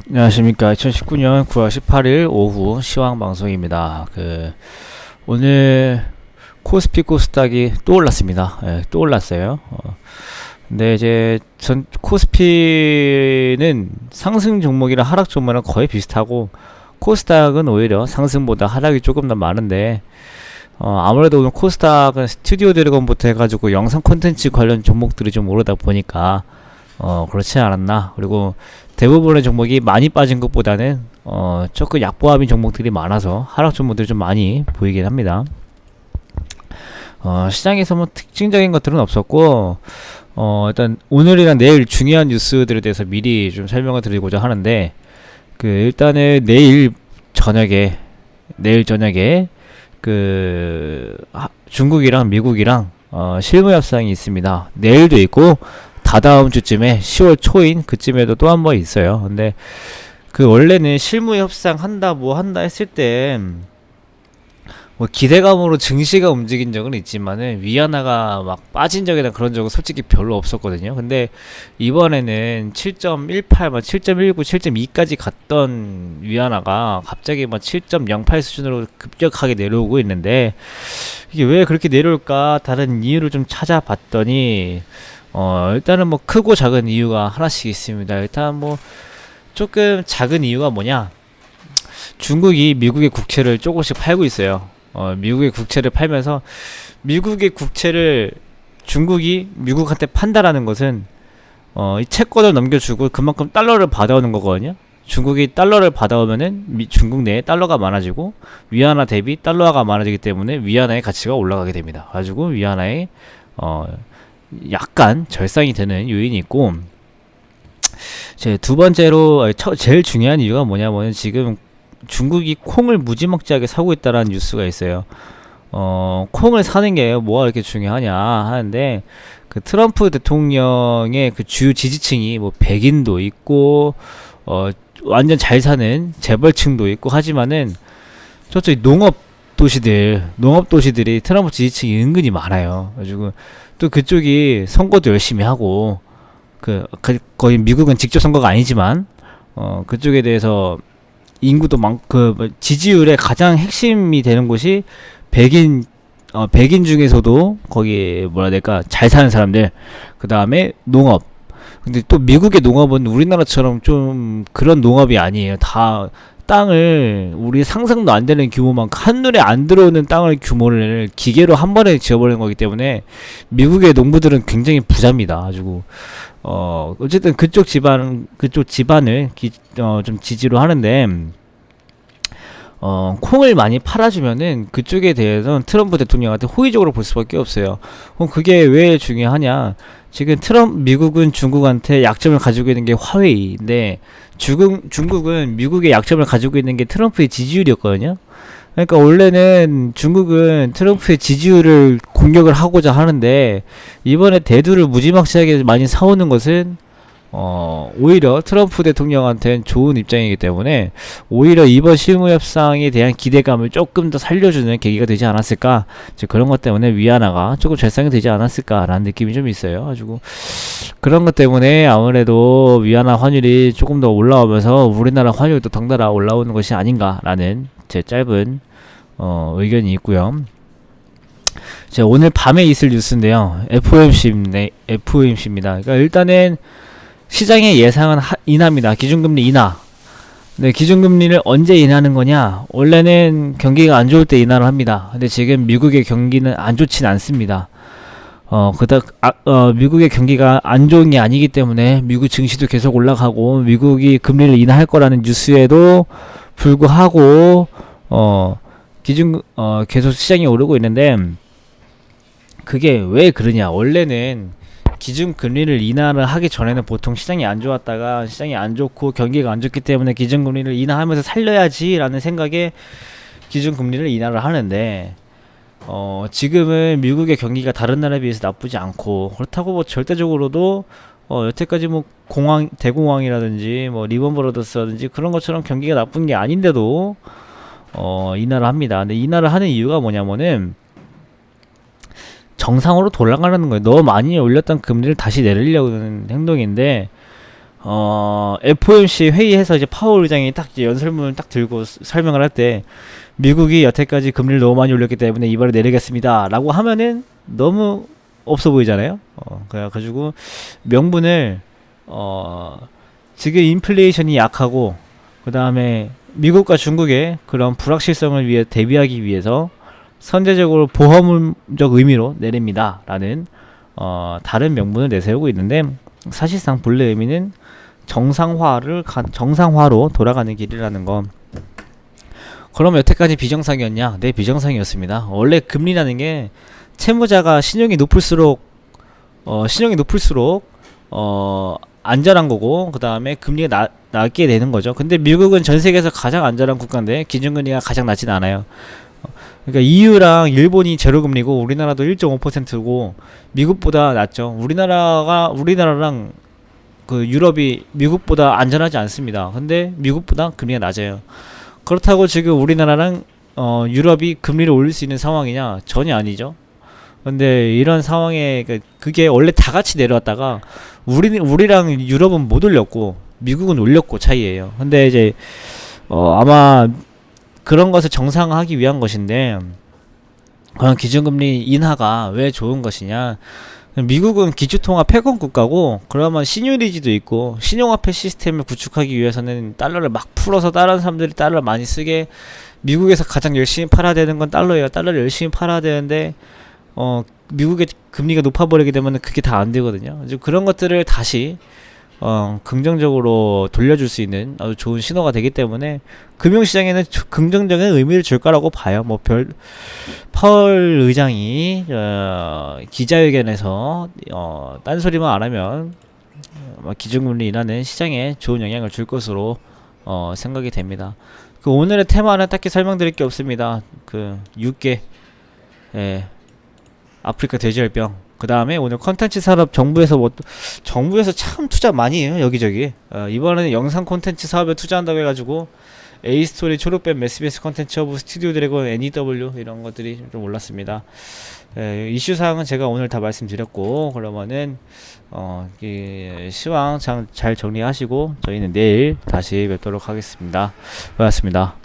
안녕하십니까. 2019년 9월 18일 오후 시황방송입니다. 오늘 코스피 코스닥이 또 올랐습니다. 또 올랐어요. 근데 이제 코스피는 상승 종목이랑 하락 종목이랑 거의 비슷하고, 코스닥은 오히려 상승보다 하락이 조금 더 많은데, 아무래도 오늘 코스닥은 스튜디오 드래곤부터 해가지고 영상 콘텐츠 관련 종목들이 좀 오르다 보니까 그렇지 않았나. 그리고 대부분의 종목이 많이 빠진 것보다는 조금 약보합인 종목들이 많아서 하락 종목들이 좀 많이 보이긴 합니다. 시장에서 뭐 특징적인 것들은 없었고, 일단 오늘이랑 내일 중요한 뉴스들에 대해서 미리 좀 설명을 드리고자 하는데, 일단은 내일 저녁에 중국이랑 미국이랑 실무 협상이 있습니다. 내일도 있고 다다음 주쯤에 10월 초인 그쯤에도 또 한 번 있어요. 근데 원래는 실무 협상 한다 뭐 한다 했을 때 뭐 기대감으로 증시가 움직인 적은 있지만은 위안화가 막 빠진 적이나 그런 적은 솔직히 별로 없었거든요. 근데 이번에는 7.18, 7.19, 7.2까지 갔던 위안화가 갑자기 7.08 수준으로 급격하게 내려오고 있는데, 이게 왜 그렇게 내려올까 다른 이유를 좀 찾아봤더니 일단은 뭐 크고 작은 이유가 하나씩 있습니다. 일단 뭐 조금 작은 이유가 뭐냐, 중국이 미국의 국채를 조금씩 팔고 있어요. 미국의 국채를 팔면서, 미국의 국채를 중국이 미국한테 판다라는 것은 이 채권을 넘겨주고 그만큼 달러를 받아오는 거거든요. 중국이 달러를 받아오면은 중국 내에 달러가 많아지고 위안화 대비 달러가 많아지기 때문에 위안화의 가치가 올라가게 됩니다. 가지고 위안화의 약간 절상이 되는 요인이 있고, 제 두 번째로 제일 중요한 이유가 뭐냐면, 지금 중국이 콩을 무지막지하게 사고 있다라는 뉴스가 있어요. 콩을 사는 게 뭐가 이렇게 중요하냐 하는데, 트럼프 대통령의 주요 지지층이 뭐 백인도 있고 완전 잘 사는 재벌층도 있고 하지만은, 저쪽 농업 도시들이 트럼프 지지층이 은근히 많아요. 그래가지고 또 그쪽이 선거도 열심히 하고, 거의 미국은 직접 선거가 아니지만 그쪽에 대해서 인구도 지지율의 가장 핵심이 되는 곳이 백인 중에서도 거기 뭐라 해야 될까, 잘 사는 사람들, 그 다음에 농업. 근데 또 미국의 농업은 우리나라처럼 좀 그런 농업이 아니에요. 다 땅을, 우리 상상도 안 되는 규모만큼, 한눈에 안 들어오는 땅을 규모를 기계로 한 번에 지어버리는 거기 때문에 미국의 농부들은 굉장히 부자입니다. 가지고 어쨌든 그쪽 집안을 좀 지지로 하는데, 콩을 많이 팔아주면은 그쪽에 대해서는 트럼프 대통령한테 호의적으로 볼 수밖에 없어요. 그럼 그게 왜 중요하냐? 지금 미국은 중국한테 약점을 가지고 있는 게 화웨이인데, 중국은 미국의 약점을 가지고 있는 게 트럼프의 지지율이었거든요. 그러니까 원래는 중국은 트럼프의 지지율을 공격을 하고자 하는데, 이번에 대두를 무지막지하게 많이 사오는 것은 오히려 트럼프 대통령한테는 좋은 입장이기 때문에, 오히려 이번 실무협상에 대한 기대감을 조금 더 살려주는 계기가 되지 않았을까. 즉 그런 것 때문에 위안화가 조금 절상이 되지 않았을까라는 느낌이 좀 있어요. 가지고 그런 것 때문에 아무래도 위안화 환율이 조금 더 올라오면서 우리나라 환율도 덩달아 올라오는 것이 아닌가라는 제 짧은 의견이 있고요. 제가 오늘 밤에 있을 뉴스인데요, FOMC입니다. 그러니까 일단은 시장의 예상은 인하입니다. 기준금리 인하. 네, 기준금리를 언제 인하하는 거냐? 원래는 경기가 안 좋을 때 인하를 합니다. 근데 지금 미국의 경기는 안 좋진 않습니다. 미국의 경기가 안 좋은 게 아니기 때문에 미국 증시도 계속 올라가고, 미국이 금리를 인하할 거라는 뉴스에도 불구하고 계속 시장이 오르고 있는데, 그게 왜 그러냐? 원래는 기준금리를 인하를 하기 전에는 보통 시장이 안 좋았다가, 시장이 안 좋고 경기가 안 좋기 때문에 기준금리를 인하하면서 살려야지 라는 생각에 기준금리를 인하를 하는데, 지금은 미국의 경기가 다른 나라에 비해서 나쁘지 않고, 그렇다고 뭐 절대적으로도 여태까지 뭐 대공황이라든지 뭐 리먼 브러더스라든지 그런 것처럼 경기가 나쁜 게 아닌데도 인하를 합니다. 근데 인하를 하는 이유가 뭐냐면은, 정상으로 돌아가려는 거예요. 너무 많이 올렸던 금리를 다시 내리려고 하는 행동인데, FOMC 회의에서 이제 파월 의장이 딱 이제 연설문을 딱 들고 설명을 할 때 미국이 여태까지 금리를 너무 많이 올렸기 때문에 이번에 내리겠습니다 라고 하면은 너무 없어 보이잖아요. 그래가지고 명분을 지금 인플레이션이 약하고 그 다음에 미국과 중국의 그런 불확실성을 위해 대비하기 위해서 선제적으로 보험적 의미로 내립니다 라는 다른 명분을 내세우고 있는데, 사실상 본래 의미는 정상화로 돌아가는 길이라는 거. 그럼 여태까지 비정상이었냐? 네, 비정상이었습니다. 원래 금리라는 게 채무자가 신용이 높을수록 안전한 거고, 그 다음에 금리가 낮게 되는 거죠. 근데 미국은 전 세계에서 가장 안전한 국가인데 기준금리가 가장 낮진 않아요. 그러니까 EU랑 일본이 제로금리고 우리나라도 1.5%고 미국보다 낮죠. 우리나라랑 그 유럽이 미국보다 안전하지 않습니다. 근데 미국보다 금리가 낮아요. 그렇다고 지금 우리나라랑 유럽이 금리를 올릴 수 있는 상황이냐? 전혀 아니죠. 근데 이런 상황에 그게 원래 다 같이 내려왔다가 우리랑 유럽은 못 올렸고 미국은 올렸고 차이예요. 근데 이제 아마 그런 것을 정상화하기 위한 것인데, 그런 기준금리 인하가 왜 좋은 것이냐? 미국은 기초통화 패권 국가고, 그러면 신유리지도 있고 신용화폐 시스템을 구축하기 위해서는 달러를 막 풀어서 다른 사람들이 달러를 많이 쓰게, 미국에서 가장 열심히 팔아야 되는 건 달러예요. 달러를 열심히 팔아야 되는데 미국의 금리가 높아버리게 되면 그게 다 안 되거든요. 그런 것들을 다시 긍정적으로 돌려줄 수 있는 아주 좋은 신호가 되기 때문에 금융시장에는 긍정적인 의미를 줄 거라고 봐요. 파월 의장이 기자회견에서 딴소리만 안 하면 기준금리 인하는 시장에 좋은 영향을 줄 것으로 생각이 됩니다. 그 오늘의 테마는 딱히 설명드릴 게 없습니다. 그 6개 아프리카 돼지열병, 그 다음에 오늘 컨텐츠 산업 정부에서 참 투자 많이 해요. 여기저기. 이번에는 영상 콘텐츠 사업에 투자한다고 해가지고 A스토리, 초록뱀, SBS 컨텐츠 허브, 스튜디오 드래곤, NEW 이런 것들이 좀 올랐습니다. 이슈 사항은 제가 오늘 다 말씀드렸고, 그러면은 시황 잘 정리하시고 저희는 내일 다시 뵙도록 하겠습니다. 고맙습니다.